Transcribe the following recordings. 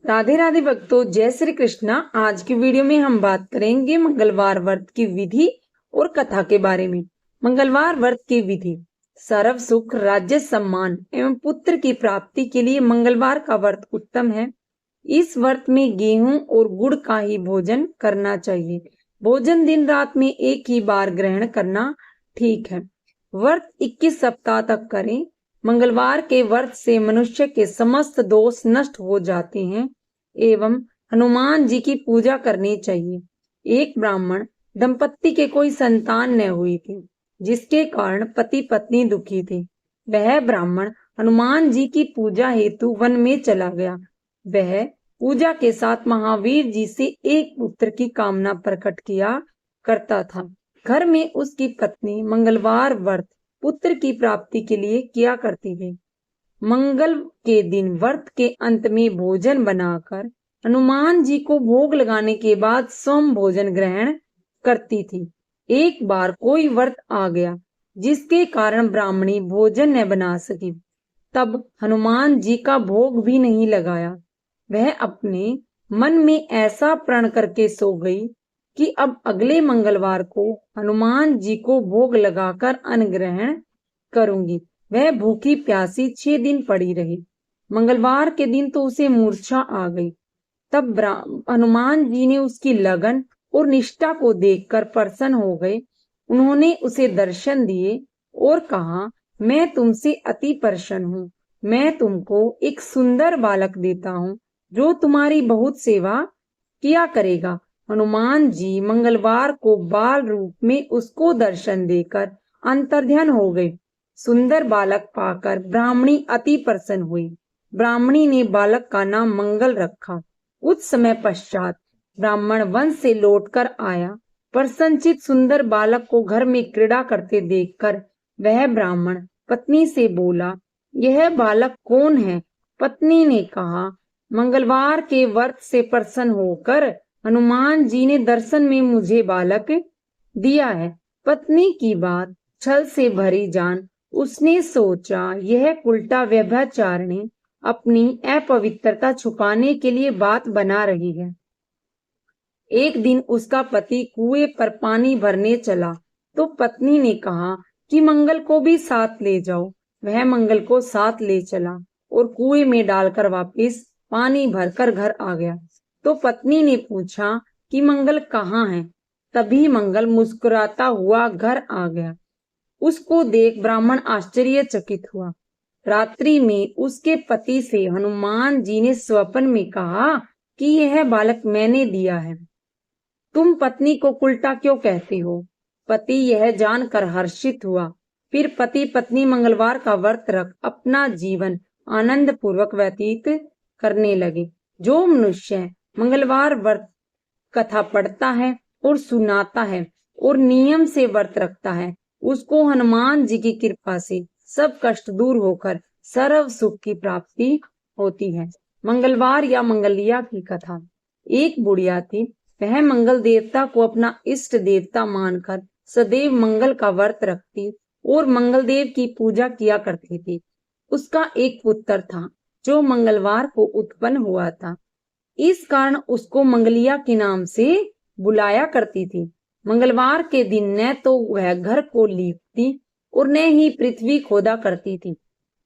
राधे राधे भक्तों, जय श्री कृष्णा। आज की वीडियो में हम बात करेंगे मंगलवार व्रत की विधि और कथा के बारे में। मंगलवार व्रत की विधि। सर्व सुख, राज्य सम्मान एवं पुत्र की प्राप्ति के लिए मंगलवार का व्रत उत्तम है। इस व्रत में गेहूं और गुड़ का ही भोजन करना चाहिए। भोजन दिन रात में एक ही बार ग्रहण करना ठीक है। व्रत 21 सप्ताह तक करें। मंगलवार के व्रत से मनुष्य के समस्त दोष नष्ट हो जाते हैं एवं हनुमान जी की पूजा करनी चाहिए। एक ब्राह्मण दंपत्ति के कोई संतान न हुई थी, जिसके कारण पति पत्नी दुखी थे। वह ब्राह्मण हनुमान जी की पूजा हेतु वन में चला गया। वह पूजा के साथ महावीर जी से एक पुत्र की कामना प्रकट किया करता था। घर में उसकी पत्नी मंगलवार व्रत पुत्र की प्राप्ति के लिए किया करती थी। मंगल के दिन व्रत के अंत में भोजन बनाकर हनुमान जी को भोग लगाने के बाद स्वयं भोजन ग्रहण करती थी। एक बार कोई व्रत आ गया जिसके कारण ब्राह्मणी भोजन न बना सकी। तब हनुमान जी का भोग भी नहीं लगाया। वह अपने मन में ऐसा प्रण करके सो गई कि अब अगले मंगलवार को हनुमान जी को भोग लगाकर अन्न ग्रहण करूंगी। वह भूखी प्यासी 6 दिन पड़ी रही। मंगलवार के दिन तो उसे मूर्छा आ गई। तब हनुमान जी ने उसकी लगन और निष्ठा को देखकर प्रसन्न हो गए। उन्होंने उसे दर्शन दिए और कहा, मैं तुमसे अति प्रसन्न हूँ। मैं तुमको एक सुंदर बालक देता हूँ जो तुम्हारी बहुत सेवा किया करेगा। हनुमान जी मंगलवार को बाल रूप में उसको दर्शन देकर अंतर्ध्यान हो गए। सुंदर बालक पाकर ब्राह्मणी अति प्रसन्न हुई। ब्राह्मणी ने बालक का नाम मंगल रखा। कुछ समय पश्चात ब्राह्मण वन से लौटकर आया। प्रसन्नचित सुंदर बालक को घर में क्रीड़ा करते देखकर वह ब्राह्मण पत्नी से बोला, यह बालक कौन है? पत्नी ने कहा, मंगलवार के व्रत से प्रसन्न होकर हनुमान जी ने दर्शन में मुझे बालक दिया है। पत्नी की बात छल से भरी जान उसने सोचा, यह उल्टा व्यभिचारिणी अपनी अपवित्रता छुपाने के लिए बात बना रही है। एक दिन उसका पति कुएं पर पानी भरने चला तो पत्नी ने कहा कि मंगल को भी साथ ले जाओ। वह मंगल को साथ ले चला और कुएं में डालकर वापस पानी भरकर घर आ गया। तो पत्नी ने पूछा कि मंगल कहाँ है? तभी मंगल मुस्कुराता हुआ घर आ गया। उसको देख ब्राह्मण आश्चर्यचकित हुआ। रात्रि में उसके पति से हनुमान जी ने स्वप्न में कहा कि यह बालक मैंने दिया है। तुम पत्नी को उल्टा क्यों कहती हो? पति यह जानकर हर्षित हुआ। फिर पति पत्नी मंगलवार का व्रत रख अपना जीवन आनंद पूर्वक व्यतीत करने लगे। जो मनुष्य मंगलवार व्रत कथा पढ़ता है और सुनाता है और नियम से व्रत रखता है, उसको हनुमान जी की कृपा से सब कष्ट दूर होकर सर्व सुख की प्राप्ति होती है। मंगलवार या मंगलिया की कथा। एक बुढ़िया थी। वह मंगल देवता को अपना इष्ट देवता मानकर सदैव मंगल का व्रत रखती और मंगल देव की पूजा किया करती थी। उसका एक पुत्र था जो मंगलवार को उत्पन्न हुआ था। इस कारण उसको मंगलिया के नाम से बुलाया करती थी। मंगलवार के दिन न तो वह घर को लीपती और न ही पृथ्वी खोदा करती थी।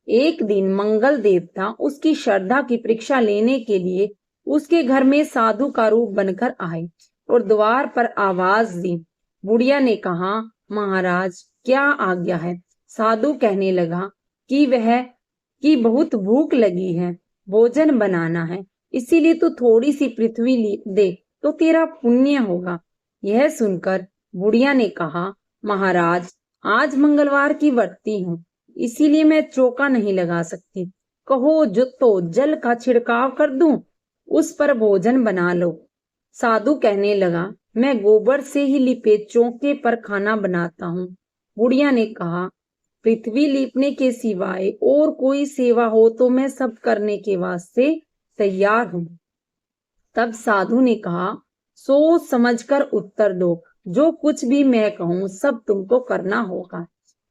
एक दिन मंगल देवता उसकी श्रद्धा की परीक्षा लेने के लिए उसके घर में साधु का रूप बनकर आए और द्वार पर आवाज दी। बुढ़िया ने कहा, महाराज क्या आज्ञा है? साधु कहने लगा कि बहुत भूख लगी है, भोजन बनाना है, इसीलिए तू थोड़ी सी पृथ्वी दे तो तेरा पुण्य होगा। यह सुनकर बुढ़िया ने कहा, महाराज आज मंगलवार की व्रती हूँ, इसीलिए मैं चौका नहीं लगा सकती। कहो जो तो जल का छिड़काव कर दूं, उस पर भोजन बना लो। साधु कहने लगा, मैं गोबर से ही लिपे चौके पर खाना बनाता हूँ। बुढ़िया ने कहा, पृथ्वी लीपने के सिवाय और कोई सेवा हो तो मैं सब करने के वास्ते तैयार हूँ। तब साधु ने कहा, सोच समझकर उत्तर दो, जो कुछ भी मैं कहूँ सब तुमको करना होगा।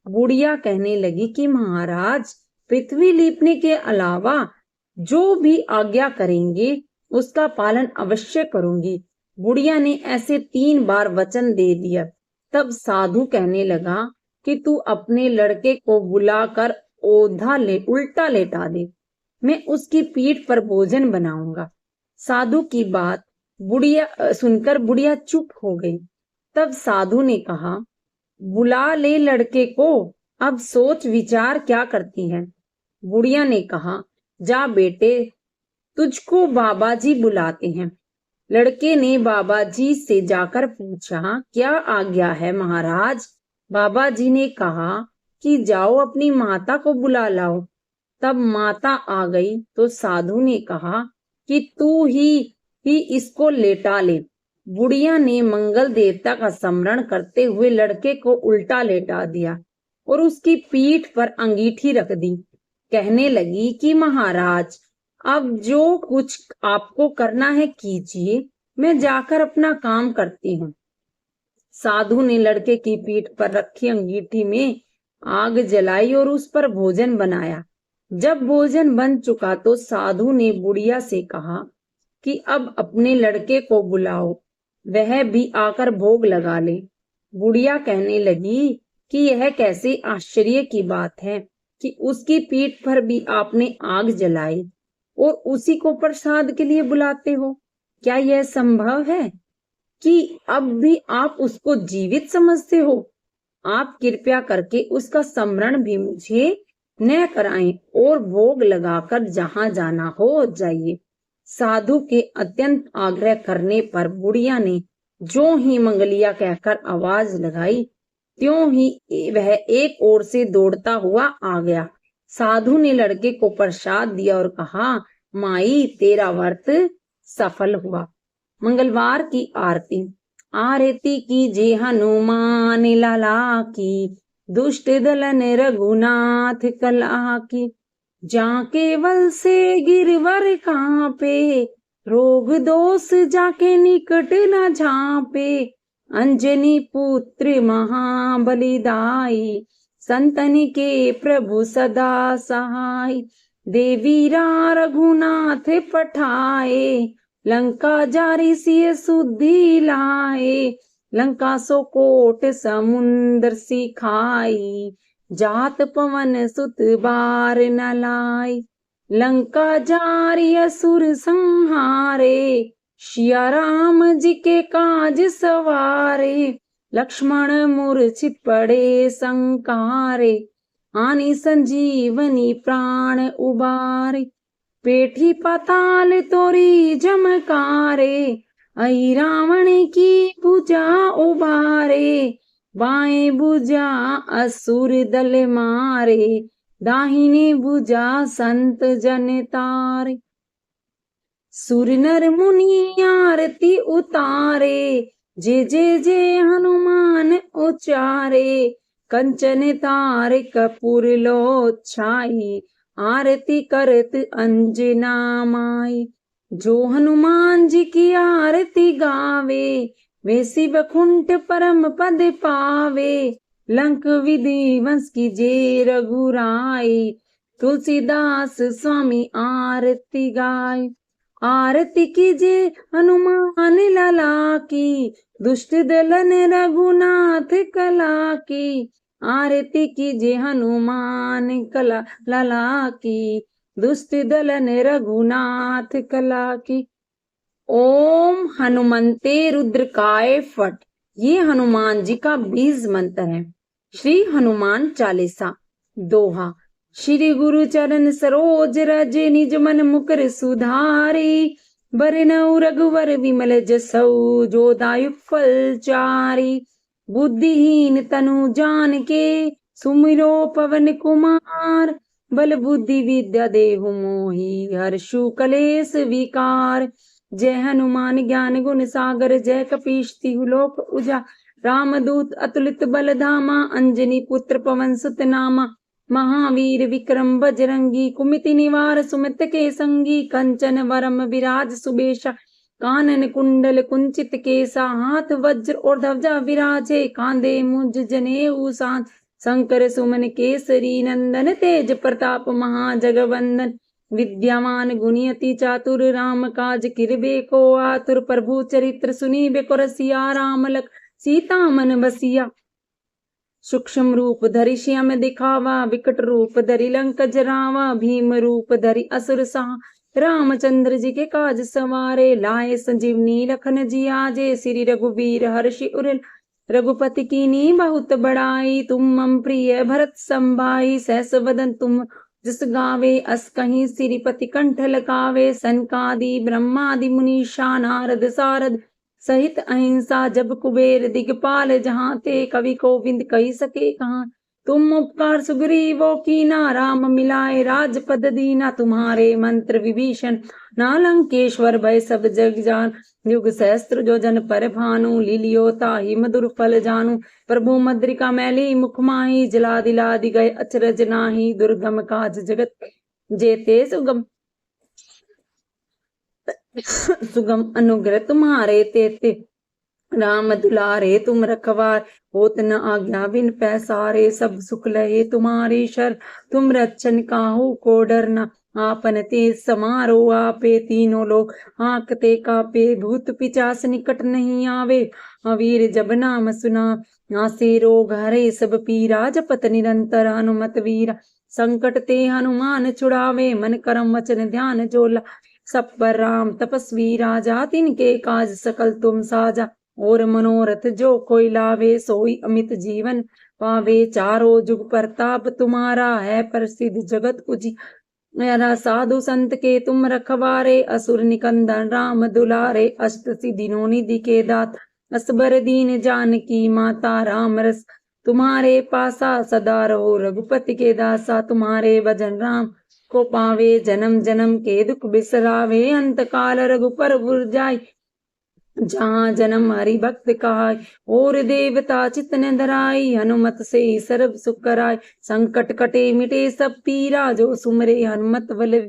बुढ़िया कहने लगी कि महाराज पृथ्वी लीपने के अलावा जो भी आज्ञा करेंगे उसका पालन अवश्य करूंगी। बुढ़िया ने ऐसे 3 बार वचन दे दिया। तब साधु कहने लगा कि तू अपने लड़के को बुलाकर उल्टा लेटा दे, मैं उसकी पीठ पर भोजन बनाऊंगा। साधु की बात सुनकर बुढ़िया चुप हो गई। तब साधु ने कहा, बुला ले लड़के को, अब सोच विचार क्या करती है। बुढ़िया ने कहा, जा बेटे, तुझको बाबा जी बुलाते हैं। लड़के ने बाबा जी से जाकर पूछा, क्या आज्ञा है महाराज। बाबा जी ने कहा कि जाओ अपनी माता को बुला लाओ। तब माता आ गई तो साधु ने कहा कि तू ही इसको लेटा ले। बुढ़िया ने मंगल देवता का स्मरण करते हुए लड़के को उल्टा लेटा दिया और उसकी पीठ पर अंगीठी रख दी। कहने लगी कि महाराज, अब जो कुछ आपको करना है कीजिए, मैं जाकर अपना काम करती हूँ। साधु ने लड़के की पीठ पर रखी अंगीठी में आग जलाई और उस पर भोजन बनाया। जब भोजन बन चुका तो साधु ने बुढ़िया से कहा कि अब अपने लड़के को बुलाओ, वह भी आकर भोग लगा ले। बुढ़िया कहने लगी कि यह कैसे आश्चर्य की बात है कि उसकी पीठ पर भी आपने आग जलाई और उसी को प्रसाद के लिए बुलाते हो। क्या यह संभव है कि अब भी आप उसको जीवित समझते हो? आप कृपया करके उसका स्मरण भी मुझे न कराएं और भोग लगाकर जहां जाना हो जाइए। साधु के अत्यंत आग्रह करने पर बुढ़िया ने जो ही मंगलिया कहकर आवाज लगाई, त्यों ही वह एक ओर से दौड़ता हुआ आ गया। साधु ने लड़के को प्रसाद दिया और कहा, माई, तेरा व्रत सफल हुआ। मंगलवार की आरती। आरती कीजिए हनुमान लाला की, दुष्ट दलन रघुनाथ कला की। जा केवल से गिरवर कांपे, रोग दोष जाके निकट न झांपे। अंजनी पुत्र महाबलिदाई, संतन के प्रभु सदा सहाय। देवीरा रघुनाथ पठाए, लंका जारी सिय सुधि लाए। लंका सो कोट समुंदर सिखाई, जात पवन सुत बार न लाई। लंका जारी असुर संहारे, सिया राम जी के काज सवारे। लक्ष्मण मूर्छित पड़े संकारे, आनी संजीवनी प्राण उबारे। पेठी पाताल तोरी जमकारे, आई रावण की भुजा उबारे। बाएं भुजा असुर दल मारे, दाहिने भुजा संत जन तारे। सुर नर मुनि आरती उतारे, जे हनुमान उचारे। कंचन तार कपूर लो छाई, आरती करत अंजना माई। जो हनुमान जी की आरती गावे, वे शिव खुंट परम पद पावे। लंक विधिवंश की जे रघुराई, तुलसीदास स्वामी आरती गाय। आरती कीजे हनुमान लाला की, दुष्ट दलन रघुनाथ कला की। आरती कीजे हनुमान कला लाला की, दुष्ट दलन रघुनाथ कला की। ओम हनुमंते रुद्रकाय फट, ये हनुमान जी का बीज मंत्र है। श्री हनुमान चालीसा। दोहा। श्री गुरु चरण सरोज रज, निज मन मुकुर सुधारी। बरनउँ रघुवर विमल जसउ, जो दायक फल चारि। बुद्धिहीन तनु जानिके, सुमिरो पवन कुमार। बल बुद्धि विद्या देहु मोहि, हर्षु कलेश विकार। जय हनुमान ज्ञान गुण सागर, जय कपीश तिहु लोक उजागर। रामदूत अतुलित बल धामा, अंजनी पुत्र पवन सुत नामा। महावीर विक्रम बजरंगी, कुमति निवार सुमित के संगी। कंचन वरम विराज सुबेशा, कानन कुंडल कुंचित केसा। हाथ वज्र और ध्वजा विराजे, कांधे मुंज जनेऊ साथ। शंकर सुमन केसरी नंदन, तेज प्रताप महाजगवंदन। विद्यामान गुणी अति चातुर, राम काज किरबे को आतुर, प्रभु चरित्र सुनीबे को रसिया, राम लख सीता मन बसिया। सूक्ष्म रूप धरि श्याम दिखावा, विकट रूप धरि लंक जरावा, भीम रूप धरि असुर सहा, रामचंद्र जी के काज सवारे, लाए संजीवनी लखन जी आजे, श्री रघुवीर हर्षि उर रघुपति कीनी बहुत बड़ाई, तुम मम प्रिय भरत संभाई, सहस वदन तुम जिस गावे, अस कहीं श्रीपति कंठ लगावे, सनकादि ब्रह्मादि मुनीषा, नारद सारद सहित अहिंसा, जब कुबेर दिगपाल जहाँ ते, कवि कोविंद कही सके कहाँ। तुम उपकार सुग्रीवो कीना, राम मिलाए राजपद दीना, तुम्हारे मंत्र विभीषण ना लंकेश्वर भय सब जग जान, युग सहस्त्र जो जन पर भानु, लीलियो ताहि मधुर फल जानू, प्रभु मद्रिका मैली मुख माही, जला दिला दि गए अचरज नाही, दुर्गम काज जगत जेते सुगम सुगम अनुग्रह तुम्हारे तेते, राम दुलारे तुम रखवार, होत न आज्ञा बिन पैसारे, सब सुख लहे तुम्हारी शर, तुम रक्षण काहू को डरना, आपन तेज समारो आपे, तीनों लोग आंकते कापे, भूत पिचास निकट नहीं आवे, अवीर जब नाम सुना, नासे रोग हरे सब पीरा, जपत निरंतर हनुमत वीरा, संकट ते हनुमान छुड़ावे, मन करम वचन ध्यान जोला, सब पर राम तपस्वी राजा, तिनके काज सकल तुम साजा, और मनोरथ जो कोई लावे, सोई अमित जीवन पावे, चारों जुग प्रताप तुम्हारा है, प्रसिद्ध जगत उजियारा, साधु संत के तुम रखवारे, असुर निकंदन राम दुलारे, अष्ट सिद्धि नौ निधि के दात, असबर दीन जानकी माता, राम रस तुम्हारे पासा, सदा रहो रघुपति के दासा, तुम्हारे भजन राम को पावे, जन्म जन्म के दुख बिसरावे, अंत काल रघुपर जाय, जहाँ जन्म हरि भक्त कहाय, और देवता चित न धराई, हनुमत से सर्व सुख कराय, संकट कटे मिटे सब पीरा, जो सुमरे हनुमत बल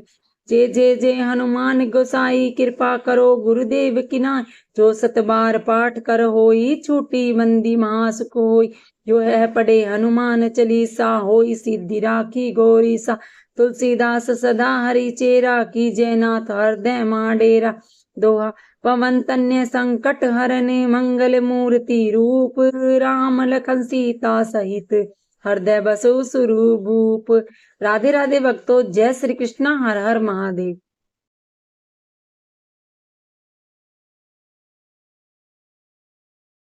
जे जे जे हनुमान गोसाई, कृपा करो गुरुदेव की नाय, जो सत बार पाठ कर होई, छूटी बंदी महासुख होई, जो है पढ़े हनुमान चालीसा, होई सिद्धि राखी गौरी सा, तुलसीदास सदा हरि चेरा, की जयनाथ हृदय मां डेरा, दोहा पवन तन्य संकट हरने, मंगल मूर्ति रूप, राम लखन सीता सहित हृदय बसो सुरभूप। राधे राधे भक्तों, जय श्री कृष्णा, हर हर महादेव।